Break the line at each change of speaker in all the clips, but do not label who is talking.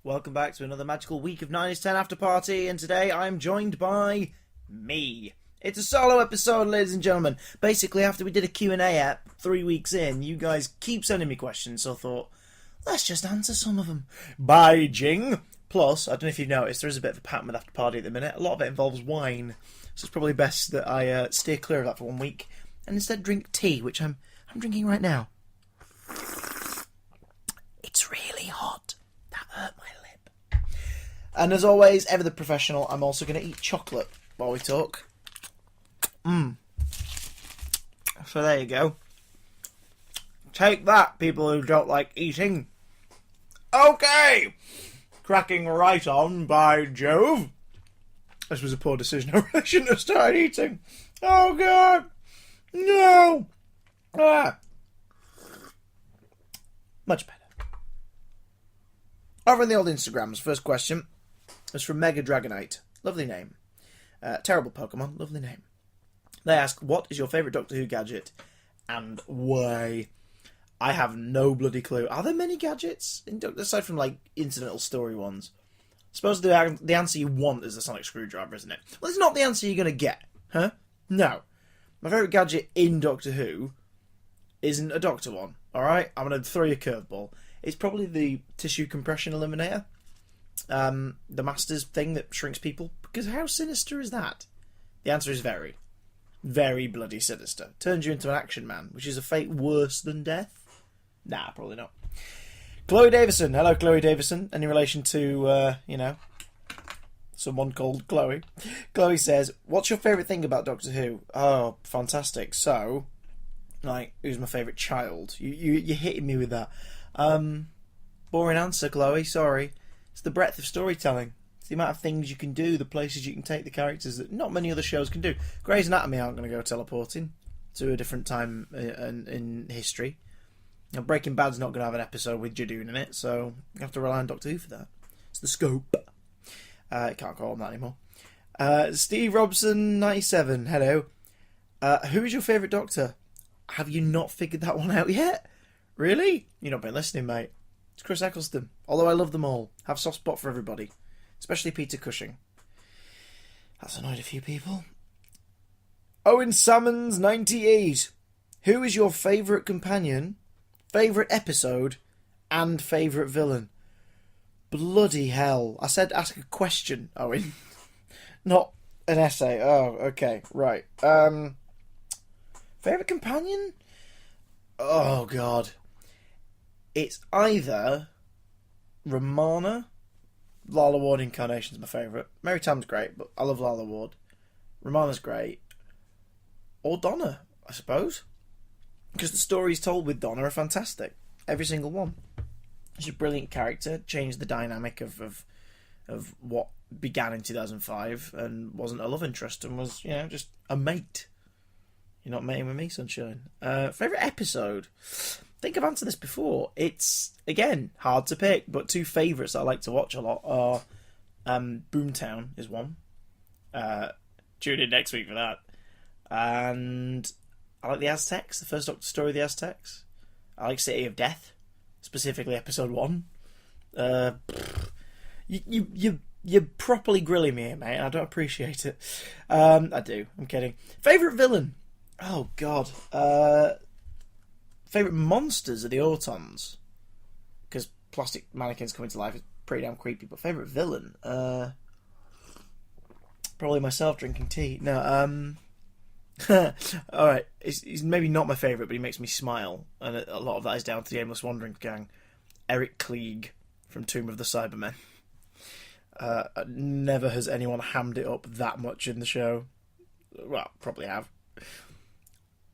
Welcome back to another magical week of 9/10 Afterparty, and today I'm joined by me. It's a solo episode, ladies and gentlemen. Basically, after we did a Q&A app 3 weeks in, you guys keep sending me questions, so I thought, let's just answer some of them. By Jing! Plus, I don't know if you've noticed, there is a bit of a pattern with Afterparty at the minute. A lot of it involves wine, so it's probably best that I steer clear of that for 1 week, and instead drink tea, which I'm drinking right now. It's really hot. That hurt my lip. And as always, ever the professional, I'm also going to eat chocolate while we talk. So there you go. Take that, people who don't like eating. Okay! Cracking right on, by Jove. This was a poor decision. I really shouldn't have started eating. Oh, God. No. Much better. Over in the old Instagrams, first question is from Mega Dragonite. Lovely name. Terrible Pokemon. Lovely name. They ask, what is your favourite Doctor Who gadget and why? I have no bloody clue. Are there many gadgets in Doctor, aside from like incidental story ones? I suppose the answer you want is the sonic screwdriver, isn't it? Well, it's not the answer you're going to get, huh? No. My favourite gadget in Doctor Who isn't a Doctor one, alright? I'm going to throw you a curveball. It's probably the tissue compression eliminator. The Master's thing that shrinks people. Because how sinister is that? The answer is very, very bloody sinister. Turns you into an action man, which is a fate worse than death. Nah, probably not. Chloe Davison. Hello, Chloe Davison. Any relation to, someone called Chloe? Chloe says, what's your favourite thing about Doctor Who? Oh, fantastic. So, like, who's my favourite child? You're hitting me with that. Boring answer, Chloe. Sorry. It's the breadth of storytelling. It's the amount of things you can do, the places you can take the characters that not many other shows can do. Grey's Anatomy aren't going to go teleporting to a different time in history. Now, Breaking Bad's not going to have an episode with Jadoon in it, so you have to rely on Doctor Who for that. It's the scope. I can't call him that anymore. Steve Robson 97. Hello. Who is your favourite Doctor? Have you not figured that one out yet? Really? You've not been listening, mate. It's Chris Eccleston. Although I love them all. Have a soft spot for everybody. Especially Peter Cushing. That's annoyed a few people. Owen Salmons 98. Who is your favourite companion, favourite episode, and favourite villain? Bloody hell. I said ask a question, Owen. Not an essay. Oh, okay. Right. Favourite companion? Oh, God. It's either Romana, Lala Ward Incarnation's my favourite. Mary Tam's great, but I love Lala Ward. Romana's great. Or Donna, I suppose. Because the stories told with Donna are fantastic. Every single one. She's a brilliant character. Changed the dynamic of what began in 2005 and wasn't a love interest and was, just a mate. You're not mating with me, sunshine. Favourite episode? I think I've answered this before. It's, again, hard to pick, but two favourites that I like to watch a lot are Boomtown is one. Tune in next week for that. And I like the Aztecs, the first Doctor story of the Aztecs. I like City of Death, specifically episode 1. You're properly grilling me here, mate, and I don't appreciate it. I do, I'm kidding. Favourite villain? Oh, God. Favourite monsters are the Autons. Because plastic mannequins coming to life is pretty damn creepy. But favourite villain? Probably myself drinking tea. No, alright. He's maybe not my favourite, but he makes me smile. And a lot of that is down to the Aimless Wandering gang. Eric Klieg from Tomb of the Cybermen. Never has anyone hammed it up that much in the show. Well, probably have.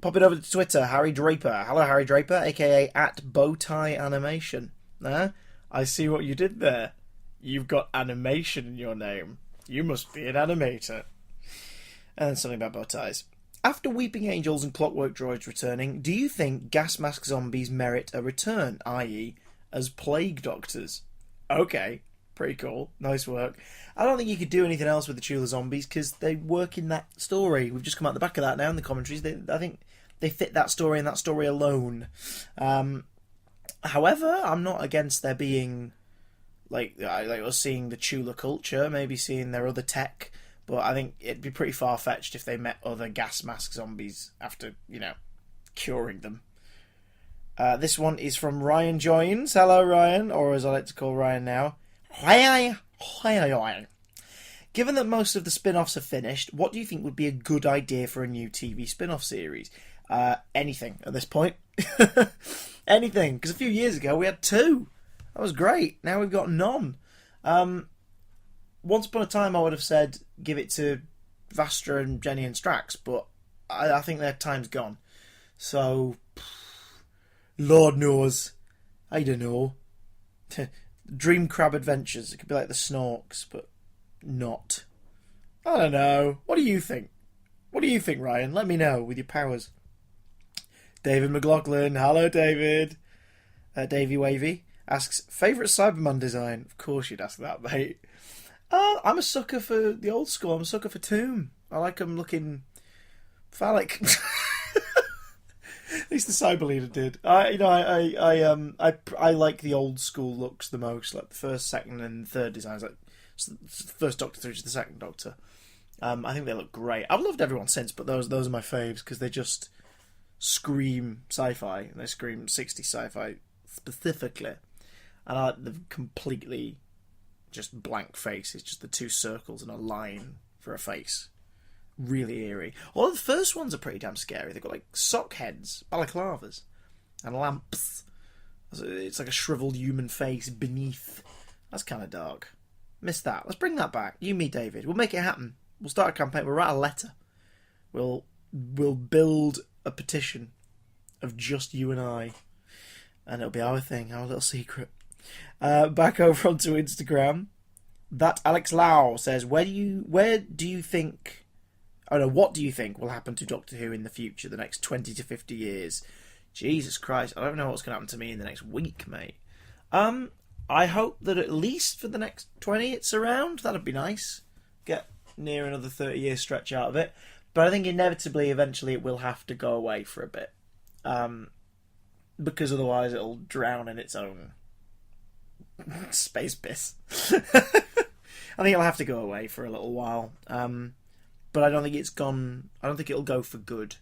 Pop it over to Twitter, Harry Draper. Hello, Harry Draper, a.k.a. @Bowtie Animation. I see what you did there. You've got animation in your name. You must be an animator. And something about bow ties. After Weeping Angels and Clockwork Droids returning, do you think gas mask zombies merit a return, i.e. as plague doctors? Okay, pretty cool. Nice work. I don't think you could do anything else with the Chula zombies because they work in that story. We've just come out the back of that now in the commentaries. I think they fit that story and that story alone. However, I'm not against there being like us seeing the Chula culture, maybe seeing their other tech. But I think it'd be pretty far-fetched if they met other gas mask zombies after, curing them. This one is from Ryan Joins. Hello, Ryan, or as I like to call Ryan now, hi. Given that most of the spin-offs are finished, what do you think would be a good idea for a new TV spin-off series? Anything at this point. Anything, because a few years ago we had 2. That was great. Now we've got none. Once upon a time I would have said give it to Vastra and Jenny and Strax, but I think their time's gone. So, Lord knows. I don't know. Dream Crab Adventures. It could be like the Snorks, but not. I don't know. What do you think? What do you think, Ryan? Let me know with your powers. David McLaughlin. Hello, David. Davey Wavy asks, favourite Cyberman design? Of course you'd ask that, mate. I'm a sucker for the old school. I'm a sucker for Tomb. I like them looking phallic. At least the Cyber Leader did. I like the old school looks the most, like the first, second, and third designs. Like the first Doctor through to the second Doctor. I think they look great. I've loved everyone since, but those are my faves because they just scream sci-fi and they scream 60s sci-fi specifically. And I like the completely just blank face. It's just the 2 circles and a line for a face. Really eerie. All the first ones are pretty damn scary. They've got like sock heads, balaclavas, and lamps. It's like a shriveled human face beneath. That's kind of dark. Missed that. Let's bring that back. You, me, David. We'll make it happen. We'll start a campaign. We'll write a letter. We'll build a petition of just you and I, and it'll be our thing, our little secret. Back over onto Instagram. That Alex Lau says, what do you think will happen to Doctor Who in the future, the next 20 to 50 years? Jesus Christ, I don't know what's going to happen to me in the next week, mate. I hope that at least for the next 20 it's around. That'd be nice. Get near another 30-year stretch out of it. But I think inevitably, eventually, it will have to go away for a bit. Because otherwise it'll drown in its own space piss. I think it'll have to go away for a little while. But I don't think it's gone. I don't think it'll go for good.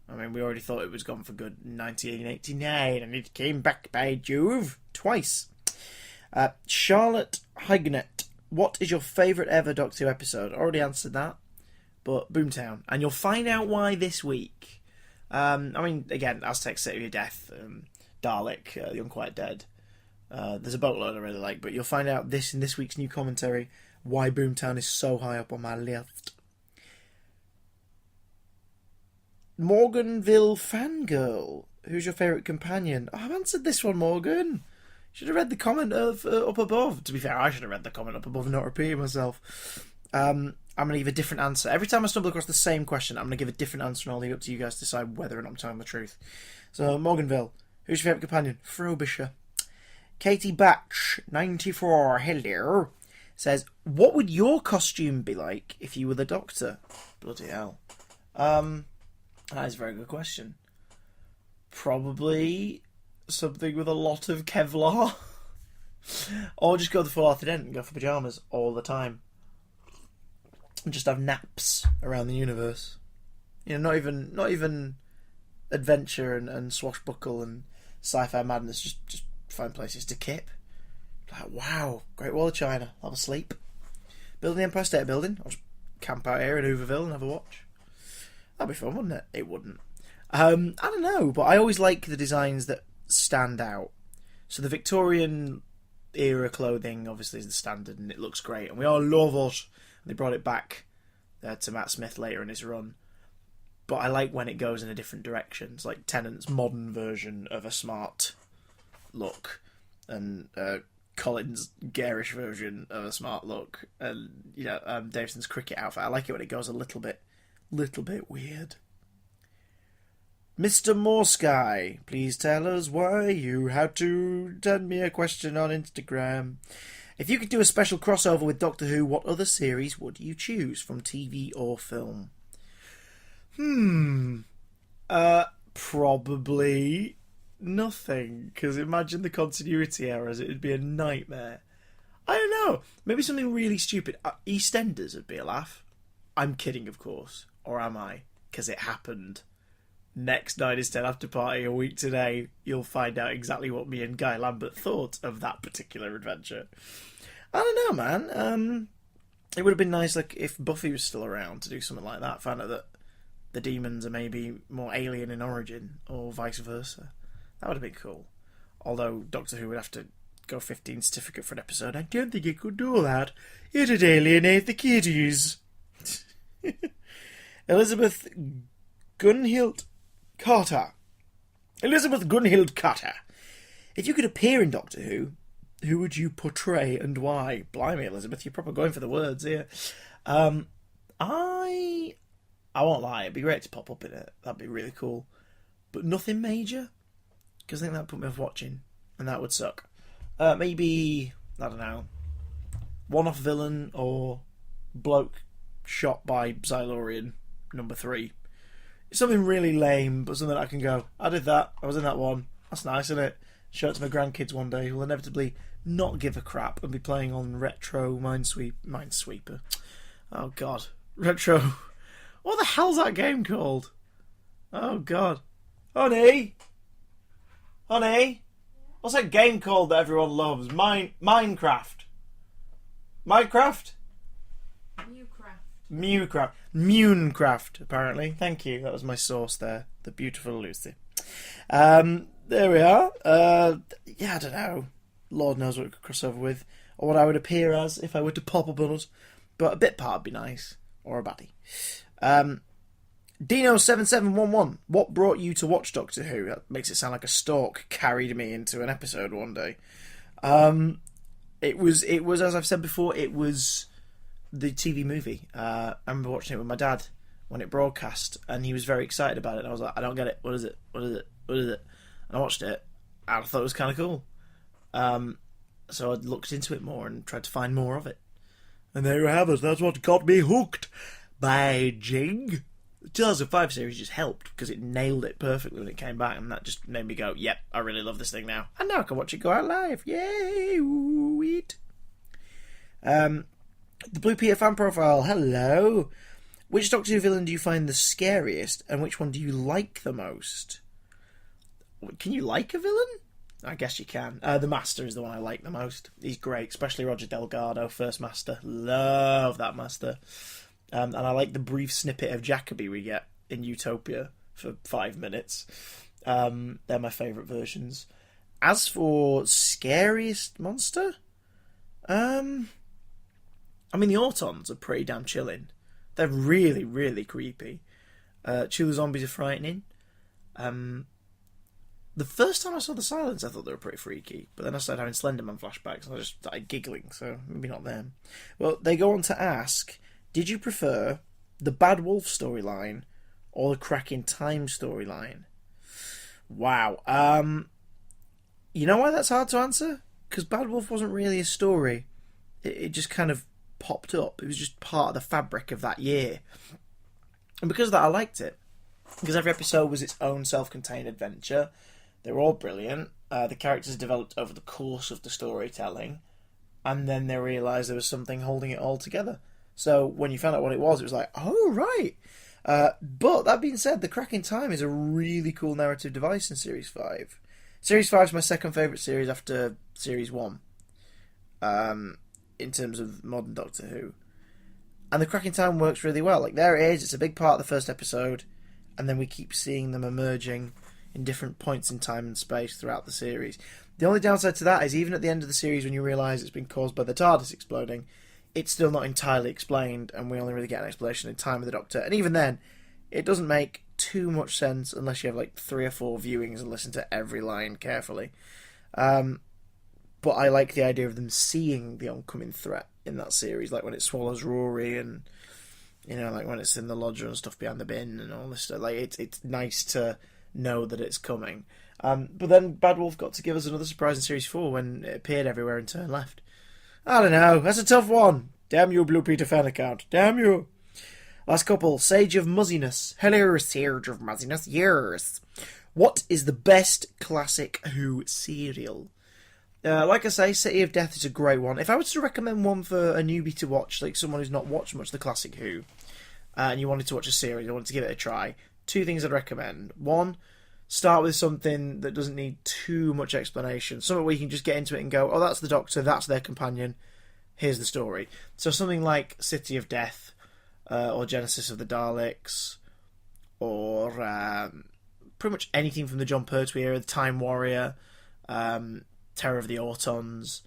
I mean, we already thought it was gone for good in 1989, and it came back by Jove twice. Charlotte Hignet, what is your favourite ever Doctor Who episode? Already answered that, but Boomtown, and you'll find out why this week. I mean, again, Aztec City of Death, Dalek, The Unquiet Dead. There's a boatload I really like, but you'll find out in this week's new commentary why Boomtown is so high up on my list. Morganville Fangirl, who's your favourite companion? Oh, I've answered this one, Morgan. Should have read the comment up above. To be fair, I should have read the comment up above and not repeating myself. I'm going to give a different answer. Every time I stumble across the same question, I'm going to give a different answer, and I'll leave it up to you guys to decide whether or not I'm telling the truth. So, Morganville, who's your favourite companion? Frobisher. Katie Batch, 94, hello, says, what would your costume be like if you were the Doctor? Bloody hell. That is a very good question. Probably something with a lot of Kevlar. Or just go the full Arthur Dent and go for pyjamas all the time. And just have naps around the universe. You know, not even adventure and swashbuckle and sci-fi madness. Just find places to kip. Like, wow, Great Wall of China. I'll have a sleep. Building the Empire State Building. I'll just camp out here in Hooverville and have a watch. That'd be fun, wouldn't it? It wouldn't. I don't know, but I always like the designs that stand out. So the Victorian era clothing obviously is the standard, and it looks great, and we all love it. They brought it back to Matt Smith later in his run. But I like when it goes in a different direction. It's like Tennant's modern version of a smart look, and Colin's garish version of a smart look, and Davison's cricket outfit. I like it when it goes a little bit weird. Mr. Moresky, please tell us why you had to send me a question on Instagram. If you could do a special crossover with Doctor Who, what other series would you choose from TV or film? Probably nothing, because imagine the continuity errors. It would be a nightmare. know. Maybe something really stupid. EastEnders would be a laugh. I'm kidding, of course. Or am I? Because it happened. Next 9/10 after party, a week today, you'll find out exactly what me and Guy Lambert thought of that particular adventure. I don't know, man. It would have been nice, like, if Buffy was still around to do something like that. Find out that the demons are maybe more alien in origin, or vice versa. That would have been cool. Although Doctor Who would have to go 15 certificate for an episode. I don't think it could do that. It'd alienate the kiddies. Elizabeth Gunhild Carter. Elizabeth Gunhild Carter. If you could appear in Doctor who would you portray and why? Blimey, Elizabeth, you're probably going for the words here. I won't lie, it'd be great to pop up in it. That'd be really cool. But nothing major, because I think that'd put me off watching, and that would suck. Maybe, I don't know, one-off villain or bloke shot by Xylorian number 3. Something really lame, but something I can go, I did that, I was in that one, that's nice, isn't it? Show it to my grandkids one day, who will inevitably not give a crap and be playing on retro Minesweeper. Oh god. Retro. What the hell's that game called? Oh god. Honey? What's that game called that everyone loves? Minecraft. Minecraft? Munecraft, apparently. Thank you. That was my source there. The beautiful Lucy. There we are. Yeah, I don't know. Lord knows what it could cross over with. Or what I would appear as if I were to pop up on us. But a bit part would be nice. Or a baddie. Dino7711. What brought you to watch Doctor Who? That makes it sound like a stalk carried me into an episode one day. It was, as I've said before, it was the TV movie. I remember watching it with my dad when it broadcast, and he was very excited about it. And I was like, I don't get it. What is it? And I watched it, and I thought it was kind of cool. So I looked into it more and tried to find more of it. And there you have it. That's what got me hooked. By Jing. The 2005 series just helped because it nailed it perfectly when it came back, and that just made me go, yep, I really love this thing now. And now I can watch it go out live. Yay! Sweet. The Blue Peter fan profile. Hello. Which Doctor Who villain do you find the scariest, and which one do you like the most? Can you like a villain? I guess you can. The Master is the one I like the most. He's great, especially Roger Delgado, first Master. Love that Master. And I like the brief snippet of Jacoby we get in Utopia for 5 minutes. They're my favourite versions. As for scariest monster, I mean the Autons are pretty damn chilling. They're really, really creepy. Chula zombies are frightening. The first time I saw the Silence, I thought they were pretty freaky, but then I started having Slenderman flashbacks and I just started giggling, so maybe not them. Well, they go on to ask, did you prefer the Bad Wolf storyline or the Crack in Time storyline? Wow. You know why that's hard to answer? Because Bad Wolf wasn't really a story. It just kind of popped up. It was just part of the fabric of that year. And because of that, I liked it. Because every episode was its own self-contained adventure. They were all brilliant. The characters developed over the course of the storytelling. And then they realised there was something holding it all together. So when you found out what it was like, oh, right. But that being said, the Crack in Time is a really cool narrative device in Series 5. Series 5 is my second favourite series after Series 1. In terms of modern Doctor Who. And the Crack in Time works really well. Like, there it is. It's a big part of the first episode. And then we keep seeing them emerging in different points in time and space throughout the series. The only downside to that is even at the end of the series when you realise it's been caused by the TARDIS exploding, it's still not entirely explained, and we only really get an explanation in Time of the Doctor. And even then, it doesn't make too much sense unless you have like 3 or 4 viewings and listen to every line carefully. But I like the idea of them seeing the oncoming threat in that series, like when it swallows Rory and, you know, like when it's in the lodger and stuff behind the bin and all this stuff. Like, it's nice to know that it's coming. But then Bad Wolf got to give us another surprise in Series 4 when it appeared everywhere and turned left. I don't know. That's a tough one. Damn you, Blue Peter fan account. Damn you. Last couple. Sage of Muzziness. Hello, Sage of Muzziness. Yes. What is the best classic Who serial? Like I say, City of Death is a great one. If I was to recommend one for a newbie to watch, like someone who's not watched much of the classic Who, and you wanted to watch a series, you wanted to give it a try, two things I'd recommend. One, start with something that doesn't need too much explanation. Something where you can just get into it and go, oh, that's the Doctor, that's their companion, here's the story. So something like City of Death, or Genesis of the Daleks, or pretty much anything from the Jon Pertwee era, the Time Warrior, Terror of the Autons,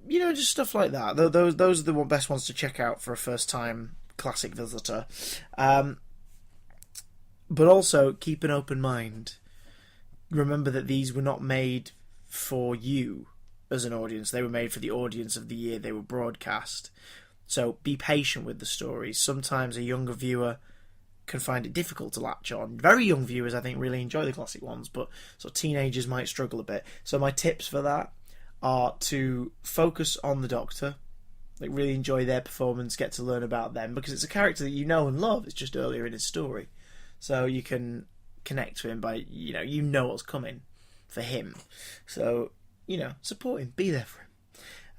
just stuff like that. Those are the best ones to check out for a first-time classic visitor. But also, keep an open mind. Remember that these were not made for you as an audience. They were made for the audience of the year they were broadcast. So be patient with the stories. Sometimes a younger viewer can find it difficult to latch on. Very young viewers, I think, really enjoy the classic ones, but sort of teenagers might struggle a bit. So my tips for that are to focus on the Doctor, like really enjoy their performance, get to learn about them, because it's a character that you know and love. It's just earlier in his story, so you can connect to him by you know what's coming for him. So support him, be there for him.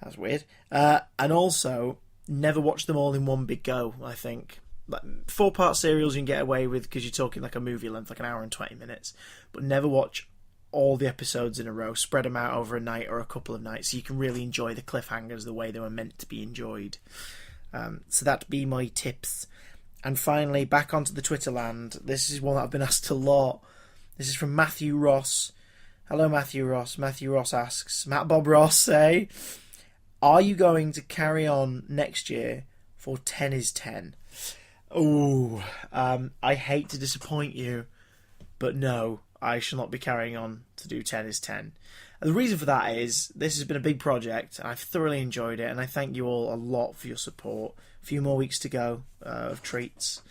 That's weird. And also never watch them all in one big go. I think like 4-part serials you can get away with because you're talking like a movie length, like an hour and 20 minutes, but never watch all the episodes in a row. Spread them out over a night or a couple of nights so you can really enjoy the cliffhangers the way they were meant to be enjoyed. So that'd be my tips. And finally, back onto the Twitter land. This is one that I've been asked a lot. This is from Matthew Ross. Hello, Matthew Ross. Matthew Ross asks, Matt Bob Ross, say, are you going to carry on next year for 10 is 10? Oh, I hate to disappoint you, but no, I shall not be carrying on to do 10 is 10. And the reason for that is this has been a big project. I've thoroughly enjoyed it, and I thank you all a lot for your support. A few more weeks to go of treats,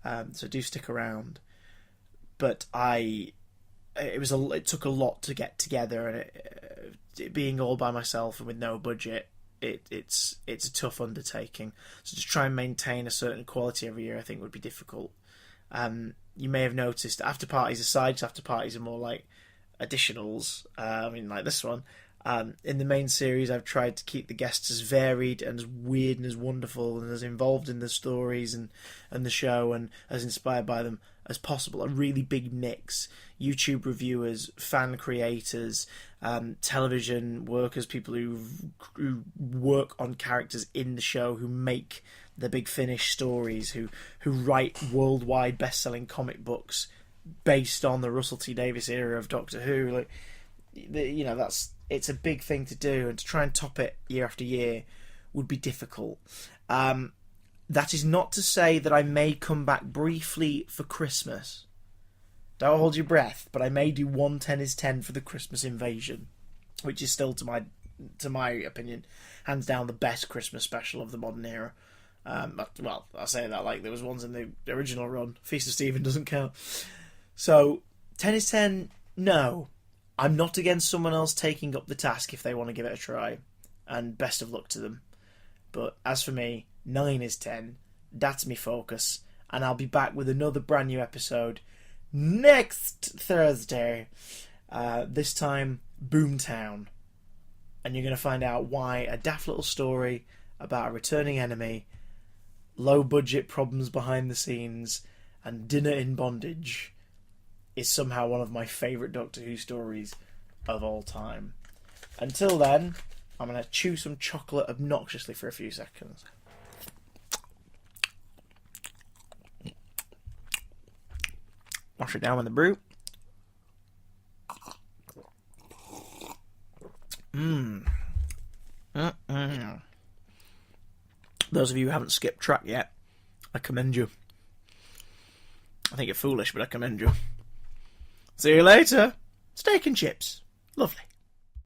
so do stick around. But it took a lot to get together, and it being all by myself and with no budget, it's a tough undertaking. So to try and maintain a certain quality every year, I think would be difficult. You may have noticed Afterparties aside, because Afterparties are more like additionals. Like this one. In the main series, I've tried to keep the guests as varied and as weird and as wonderful and as involved in the stories and the show and as inspired by them as possible. A really big mix. YouTube reviewers, fan creators, television workers, people who work on characters in the show, who make the Big Finish stories, who write worldwide best-selling comic books based on the Russell T Davies era of Doctor Who. It's a big thing to do, and to try and top it year after year would be difficult. That is not to say that I may come back briefly for Christmas. Don't hold your breath, but I may do 110 is 10 for the Christmas invasion, which is still, to my opinion, hands down the best Christmas special of the modern era. Well, I say that like there was ones in the original run. Feast of Stephen doesn't count. So 10 is 10, no. I'm not against someone else taking up the task if they want to give it a try, and best of luck to them. But as for me, 9 is 10. That's me focus, and I'll be back with another brand new episode next Thursday. This time, Boomtown, and you're going to find out why a daft little story about a returning enemy, low budget problems behind the scenes, and dinner in bondage is somehow one of my favourite Doctor Who stories of all time. Until then, I'm going to chew some chocolate obnoxiously for a few seconds. Wash it down with the brew. Those of you who haven't skipped track yet, I commend you. I think you're foolish, but I commend you. See you later. Steak and chips. Lovely.